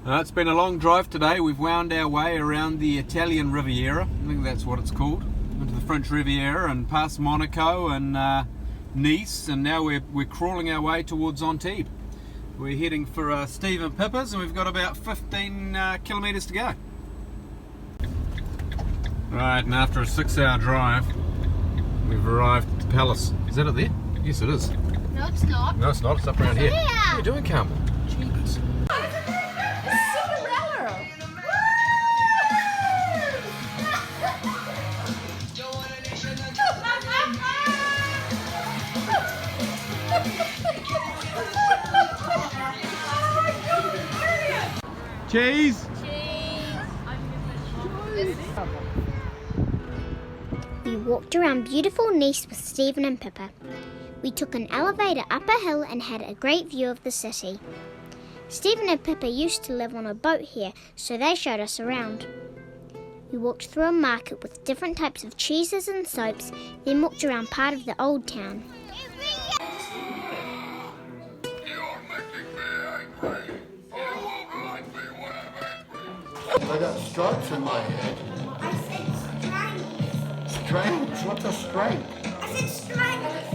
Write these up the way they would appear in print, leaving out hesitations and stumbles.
It's been a long drive today. We've wound our way around the Italian Riviera, I think that's what it's called, into the French Riviera and past Monaco and Nice, and now we're crawling our way towards Antibes. We're heading for Steve and Pippa's, and we've got about 15 kilometres to go. Right, and after a 6-hour drive, we've arrived at the palace. Is that it there? Yes, it is. No, it's not. No, it's not. It's up around here. What are you doing, Carmel? Jeepers. Cheese! We walked around beautiful Nice with Stephen and Pippa. We took an elevator up a hill and had a great view of the city. Stephen and Pippa used to live on a boat here, so they showed us around. We walked through a market with different types of cheeses and soaps, then walked around part of the old town. I got stripes in my head. I said stripes. Stripes? What's a stripe? I said stripes.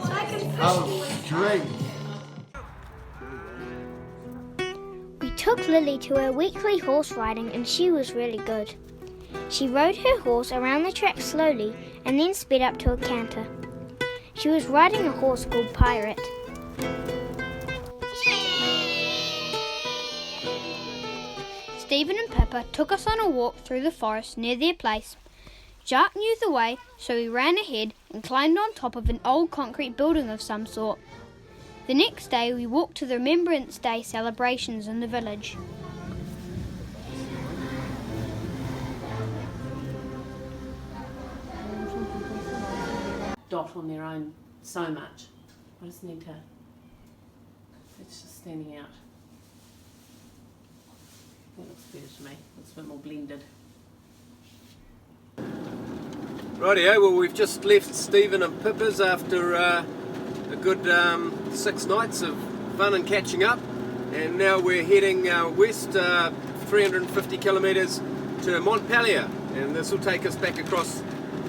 So I can push Oh, straight. We took Lily to her weekly horse riding and she was really good. She rode her horse around the track slowly and then sped up to a canter. She was riding a horse called Pirate. Stephen and Pippa took us on a walk through the forest near their place. Yacht knew the way, so we ran ahead and climbed on top of an old concrete building of some sort. The next day we walked to the Remembrance Day celebrations in the village. Dot on their own so much. I just need to, it's just standing out. That looks better to me, looks a bit more blended. Rightio, well we've just left Stephen and Pippa's after a good 6 nights of fun and catching up, and now we're heading west 350 kilometres to Montpellier, and this will take us back across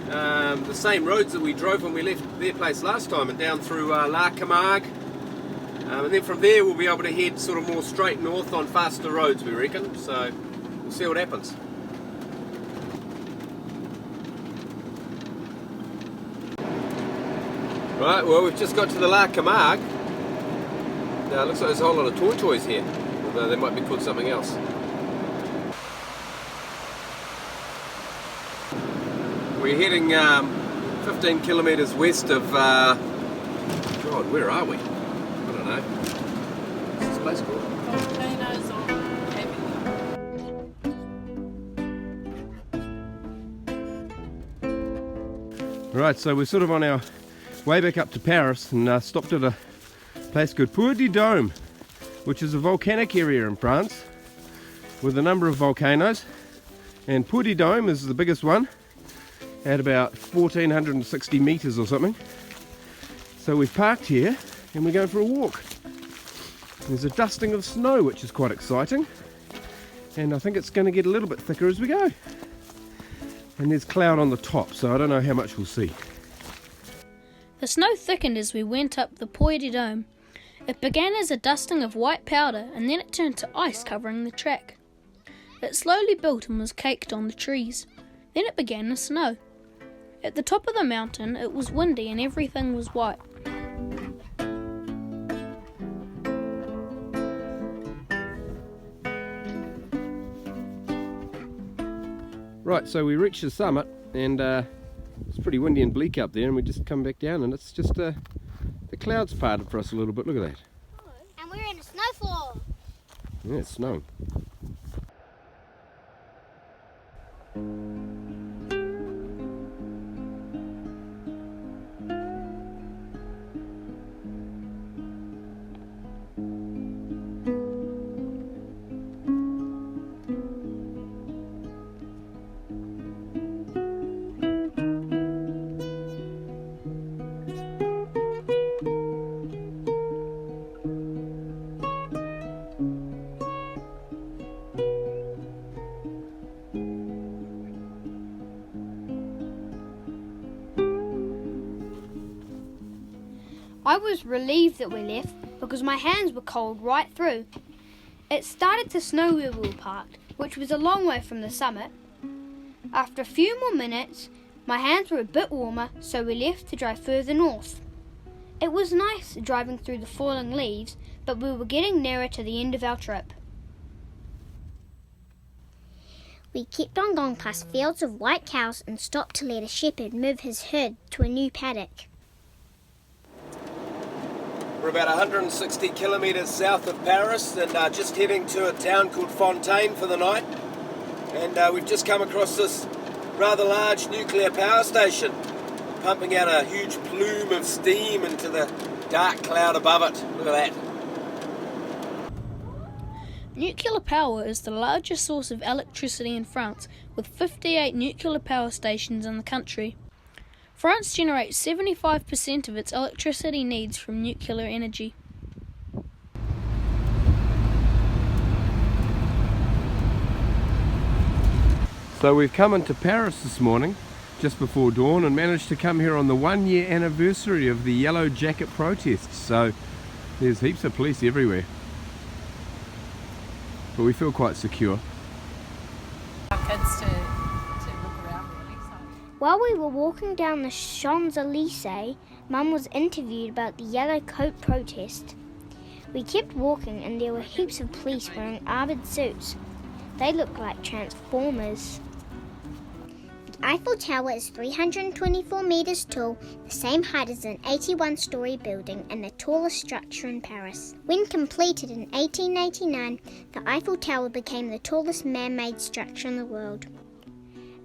the same roads that we drove when we left their place last time, and down through La Camargue, and then from there we'll be able to head sort of more straight north on faster roads, we reckon, so we'll see what happens. Right, well we've just got to the La Camargue. Now it looks like there's a whole lot of toys here, although they might be called something else. We're heading 15 kilometres west of, God, where are we? I don't know. What's this place called? Volcanoes on Avenue. Right, so we're sort of on our way back up to Paris and stopped at a place called Puy de Dome, which is a volcanic area in France with a number of volcanoes, and Puy de Dome is the biggest one at about 1460 metres or something. So we've parked here and we're going for a walk. There's a dusting of snow, which is quite exciting, and I think it's going to get a little bit thicker as we go. And there's cloud on the top, so I don't know how much we'll see. The snow thickened as we went up the Puy de Dome. It began as a dusting of white powder and then it turned to ice covering the track. It slowly built and was caked on the trees. Then it began to snow. At the top of the mountain it was windy and everything was white. Right, so we reached the summit and it's pretty windy and bleak up there, and we just come back down and it's just the clouds parted for us a little bit. Look at that. And we're in a snowfall. Yeah, it's snowing. I was relieved that we left because my hands were cold right through. It started to snow where we were parked, which was a long way from the summit. After a few more minutes, my hands were a bit warmer, so we left to drive further north. It was nice driving through the falling leaves, but we were getting nearer to the end of our trip. We kept on going past fields of white cows and stopped to let a shepherd move his herd to a new paddock. We're about 160 kilometres south of Paris and just heading to a town called Fontaine for the night. And we've just come across this rather large nuclear power station, pumping out a huge plume of steam into the dark cloud above it. Look at that. Nuclear power is the largest source of electricity in France, with 58 nuclear power stations in the country. France generates 75% of its electricity needs from nuclear energy. So we've come into Paris this morning, just before dawn, and managed to come here on the 1-year anniversary of the Yellow Jacket protests. So there's heaps of police everywhere. But we feel quite secure. Our kids to look around really. So. While we were walking down the Champs-Élysées, Mum was interviewed about the Yellow Coat protest. We kept walking and there were heaps of police wearing armoured suits. They looked like transformers. The Eiffel Tower is 324 metres tall, the same height as an 81-storey building and the tallest structure in Paris. When completed in 1889, the Eiffel Tower became the tallest man-made structure in the world.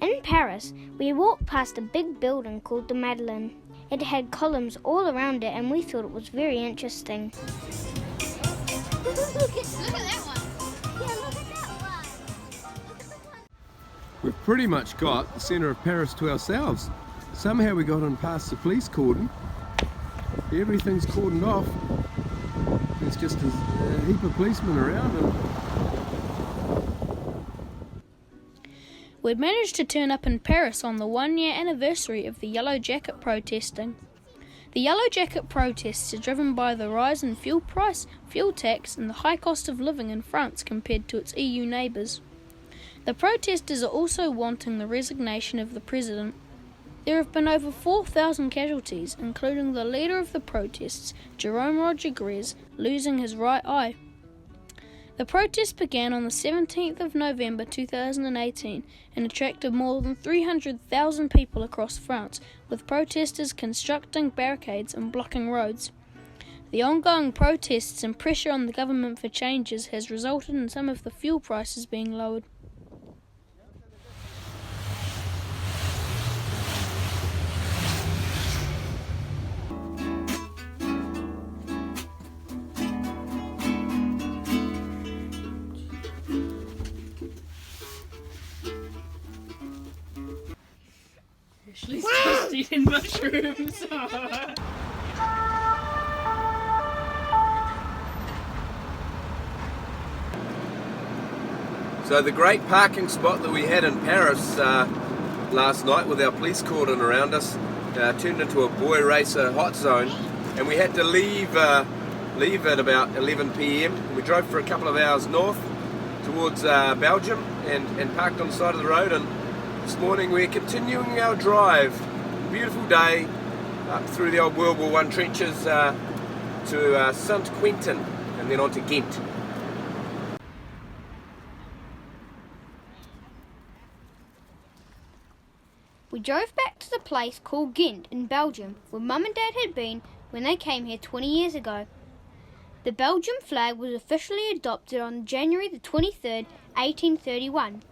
In Paris, we walked past a big building called the Madeleine. It had columns all around it and we thought it was very interesting. Look at that one. Yeah, look at that one. We've pretty much got the centre of Paris to ourselves. Somehow we got on past the police cordon. Everything's cordoned off. There's just a heap of policemen around and We'd managed to turn up in Paris on the 1-year anniversary of the Yellow Jacket protesting. The Yellow Jacket protests are driven by the rise in fuel price, fuel tax and the high cost of living in France compared to its EU neighbours. The protesters are also wanting the resignation of the president. There have been over 4,000 casualties, including the leader of the protests, Jerome Rodriguez, losing his right eye. The protest began on the 17th of November 2018 and attracted more than 300,000 people across France, with protesters constructing barricades and blocking roads. The ongoing protests and pressure on the government for changes has resulted in some of the fuel prices being lowered. Ashley's just eating mushrooms. So the great parking spot that we had in Paris last night with our police cordon around us turned into a boy racer hot zone, and we had to leave at about 11 p.m. We drove for a couple of hours north towards Belgium and parked on the side of the road, and this morning we're continuing our drive. Beautiful day up through the old World War I trenches to Saint-Quentin and then on to Ghent. We drove back to the place called Ghent in Belgium, where Mum and Dad had been when they came here 20 years ago. The Belgian flag was officially adopted on January the 23rd, 1831.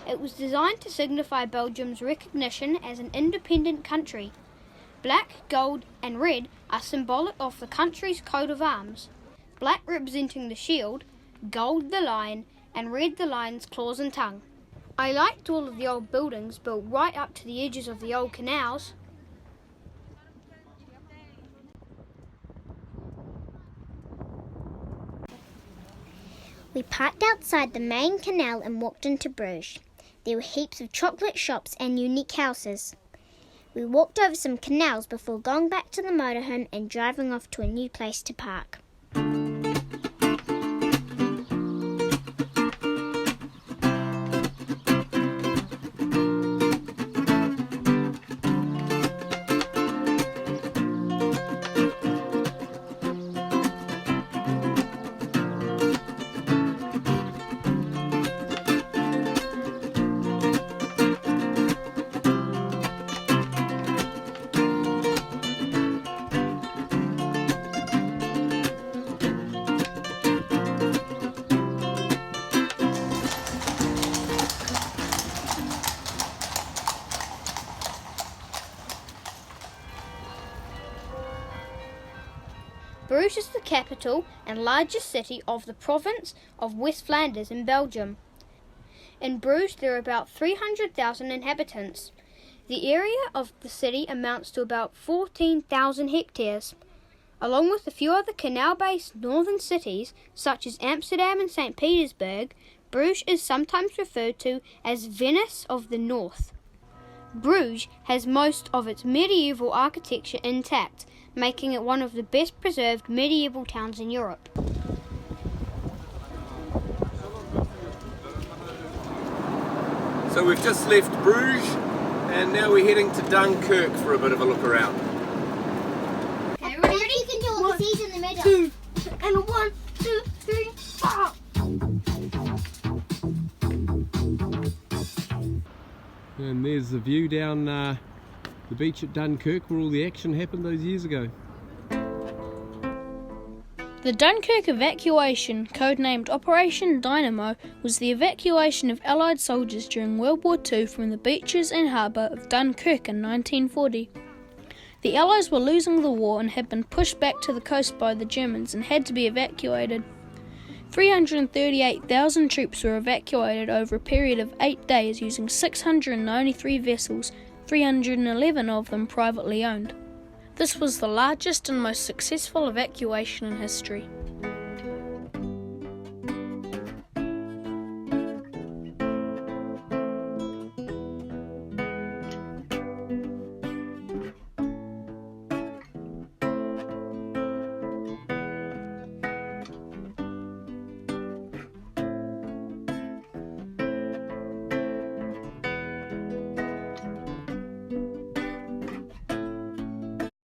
It was designed to signify Belgium's recognition as an independent country. Black, gold and red are symbolic of the country's coat of arms. Black representing the shield, gold the lion and red the lion's claws and tongue. I liked all of the old buildings built right up to the edges of the old canals. We parked outside the main canal and walked into Bruges. There were heaps of chocolate shops and unique houses. We walked over some canals before going back to the motorhome and driving off to a new place to park. Bruges is the capital and largest city of the province of West Flanders in Belgium. In Bruges there are about 300,000 inhabitants. The area of the city amounts to about 14,000 hectares. Along with a few other canal-based northern cities such as Amsterdam and St. Petersburg, Bruges is sometimes referred to as Venice of the North. Bruges has most of its medieval architecture intact, making it one of the best preserved medieval towns in Europe. So we've just left Bruges and now we're heading to Dunkirk for a bit of a look around. Okay, ready? You can do all the seeds in the middle. 2 and 1, 2, 3, 4. And there's the view down the beach at Dunkirk where all the action happened those years ago. The Dunkirk evacuation, codenamed Operation Dynamo, was the evacuation of Allied soldiers during World War II from the beaches and harbour of Dunkirk in 1940. The Allies were losing the war and had been pushed back to the coast by the Germans and had to be evacuated. 338,000 troops were evacuated over a period of 8 days using 693 vessels, 311 of them privately owned. This was the largest and most successful evacuation in history.